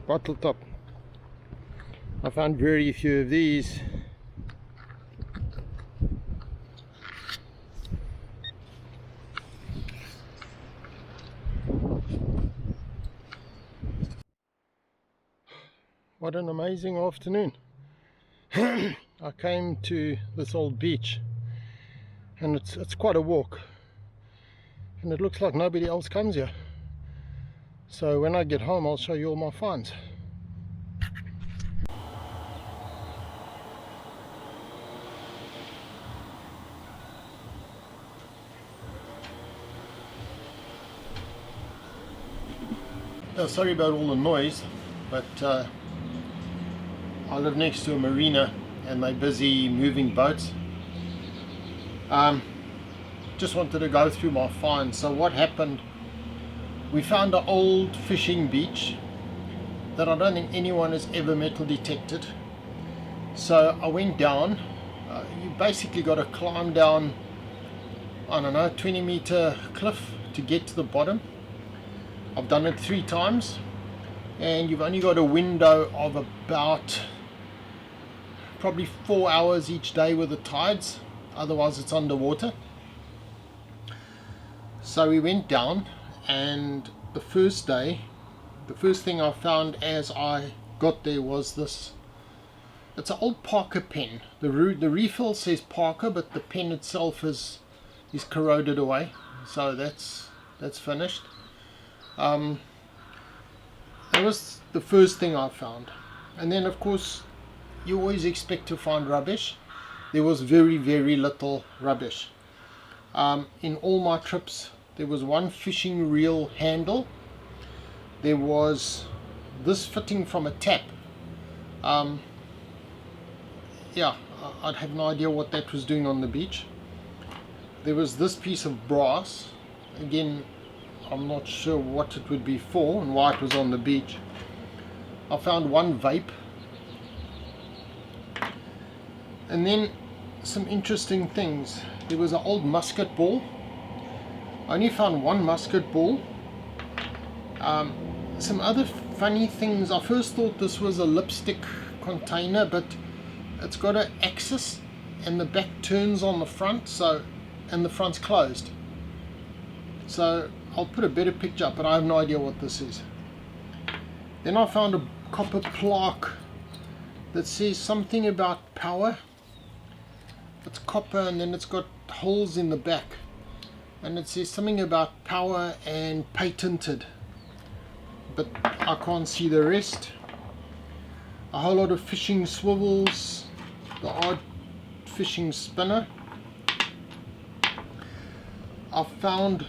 bottle top. I found very few of these. What an amazing afternoon. I came to this old beach and it's quite a walk, and it looks like nobody else comes here. So when I get home I'll show you all my finds. Oh, sorry about all the noise, but I live next to a marina and they're busy moving boats. Just wanted to go through my finds. So what happened, we found an old fishing beach that I don't think anyone has ever metal detected. So I went down. You basically got to climb down, I don't know, 20-meter cliff to get to the bottom. I've done it 3 times, and you've only got a window of about probably 4 hours each day with the tides, otherwise it's underwater. So we went down, and the first day, the first thing I found as I got there was this. It's an old Parker pen. The refill says Parker, but the pen itself is corroded away, so that's finished. That was the first thing I found. And then of course you always expect to find rubbish. There was very, very little rubbish. In all my trips there was one fishing reel handle. There was this fitting from a tap. Yeah, I'd have no idea what that was doing on the beach. There was this piece of brass. Again, I'm not sure what it would be for and why it was on the beach. I found one vape. And then some interesting things. There was an old musket ball. I only found one musket ball. Some other funny things. I first thought this was a lipstick container, but it's got an axis and the back turns on the front, so, and the front's closed. So I'll put a better picture up, but I have no idea what this is. Then I found a copper plaque that says something about power. It's copper and then it's got holes in the back, and it says something about power and patented, but I can't see the rest. A whole lot of fishing swivels, the odd fishing spinner. I found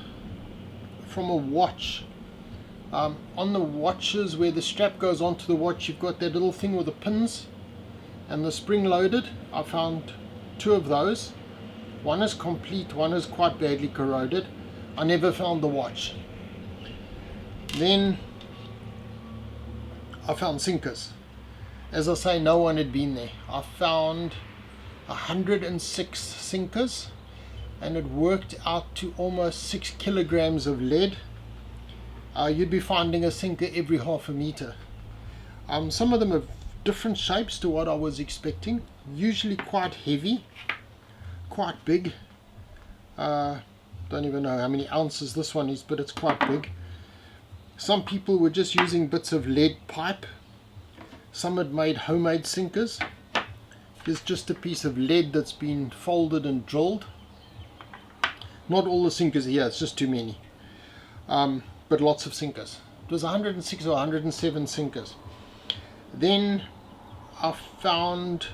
from a watch, on the watches where the strap goes onto the watch, you've got that little thing with the pins and the spring loaded. I found 2 of those. One is complete, one is quite badly corroded. I never found the watch. Then I found sinkers. As I say, no one had been there. I found 106 sinkers, and it worked out to almost 6 kilograms of lead. You'd be finding a sinker every half a meter. Some of them have different shapes to what I was expecting. Usually quite heavy, quite big. Don't even know how many ounces this one is, but it's quite big. Some people were just using bits of lead pipe. Some had made homemade sinkers. Here's just a piece of lead that's been folded and drilled. Not all the sinkers here, it's just too many. But lots of sinkers. It was 106 or 107 sinkers. Then I found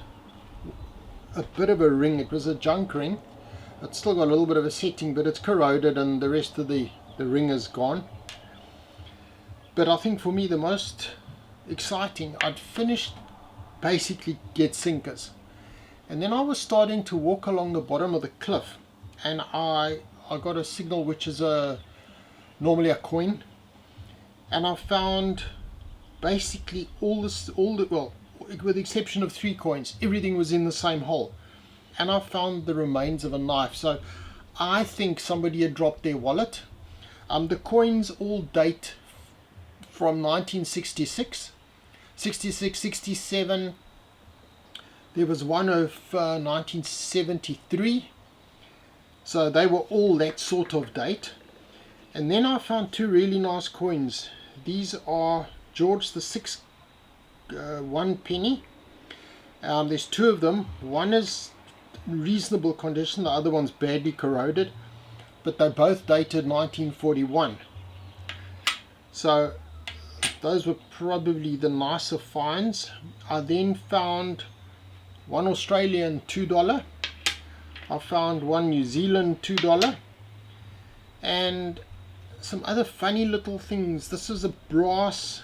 a bit of a ring. It was a junk ring. It's still got a little bit of a setting, but it's corroded and the rest of the ring is gone. But I think for me the most exciting, I'd finished basically get sinkers. And then I was starting to walk along the bottom of the cliff, and I got a signal which is normally a coin, and I found basically well, with the exception of 3 coins, everything was in the same hole. And I found the remains of a knife. So I think somebody had dropped their wallet. The coins all date from 1966. 66, 67. There was one of 1973. So they were all that sort of date. And then I found two really nice coins. These are George the Sixth, 1 penny. There's two of them. One is in reasonable condition, the other one's badly corroded, but they're both dated 1941. So those were probably the nicer finds. I then found one Australian $2. I found one New Zealand $2, and some other funny little things. This is a brass,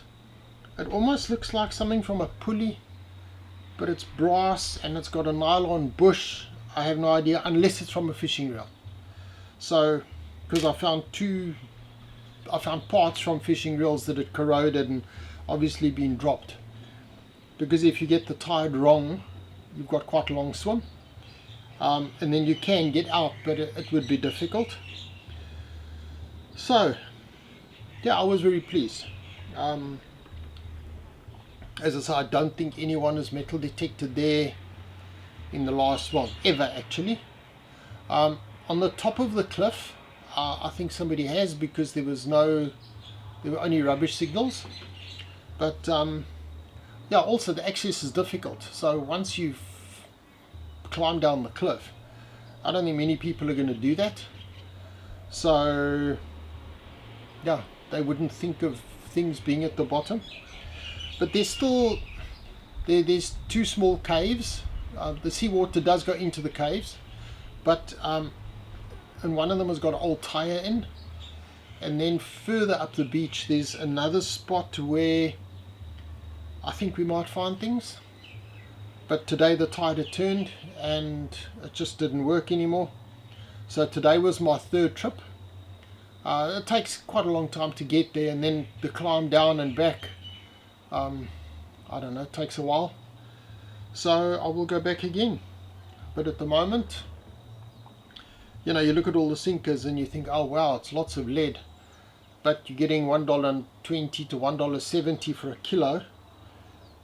it almost looks like something from a pulley, but it's brass and it's got a nylon bush. I have no idea, unless it's from a fishing reel. So, because I found parts from fishing reels that had corroded and obviously been dropped. Because if you get the tide wrong, you've got quite a long swim. And then you can get out, but it would be difficult. So, yeah, I was very pleased. As I said, I don't think anyone has metal detected there in the last, well, ever actually. On the top of the cliff, I think somebody has, because there were only rubbish signals. But yeah, also the access is difficult. So once you've climbed down the cliff, I don't think many people are going to do that. So yeah, they wouldn't think of things being at the bottom. But there's still, there's two small caves. The seawater does go into the caves, but and one of them has got an old tire in. And then further up the beach there's another spot where I think we might find things. But today the tide had turned and it just didn't work anymore. So today was my third trip. It takes quite a long time to get there, and then the climb down and back, I don't know, it takes a while. So I will go back again. But at the moment, you know, you look at all the sinkers and you think, oh wow, it's lots of lead. But you're getting $1.20 to $1.70 for a kilo.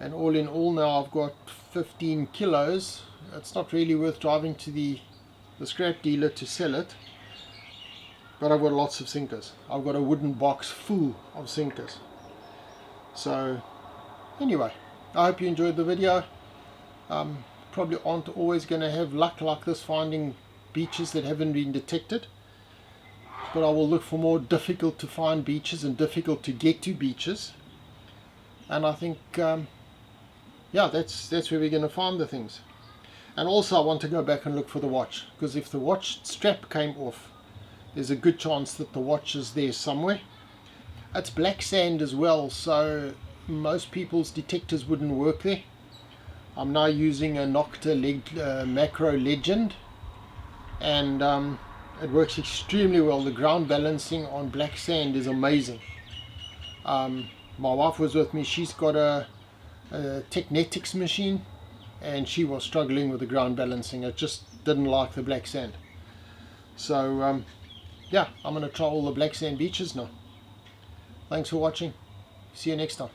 And all in all now I've got 15 kilos. It's not really worth driving to the scrap dealer to sell it. But I've got lots of sinkers. I've got a wooden box full of sinkers. So anyway, I hope you enjoyed the video. Probably aren't always going to have luck like this finding beaches that haven't been detected. But I will look for more difficult to find beaches and difficult to get to beaches. And I think, yeah, that's where we're going to find the things. And also I want to go back and look for the watch. Because if the watch strap came off, there's a good chance that the watch is there somewhere. It's black sand as well, so most people's detectors wouldn't work there. I'm now using a Nocta Macro Legend, and it works extremely well. The ground balancing on black sand is amazing. My wife was with me. She's got a Technetics machine, and she was struggling with the ground balancing. It just didn't like the black sand. So yeah, I'm going to try all the black sand beaches now. Thanks for watching. See you next time.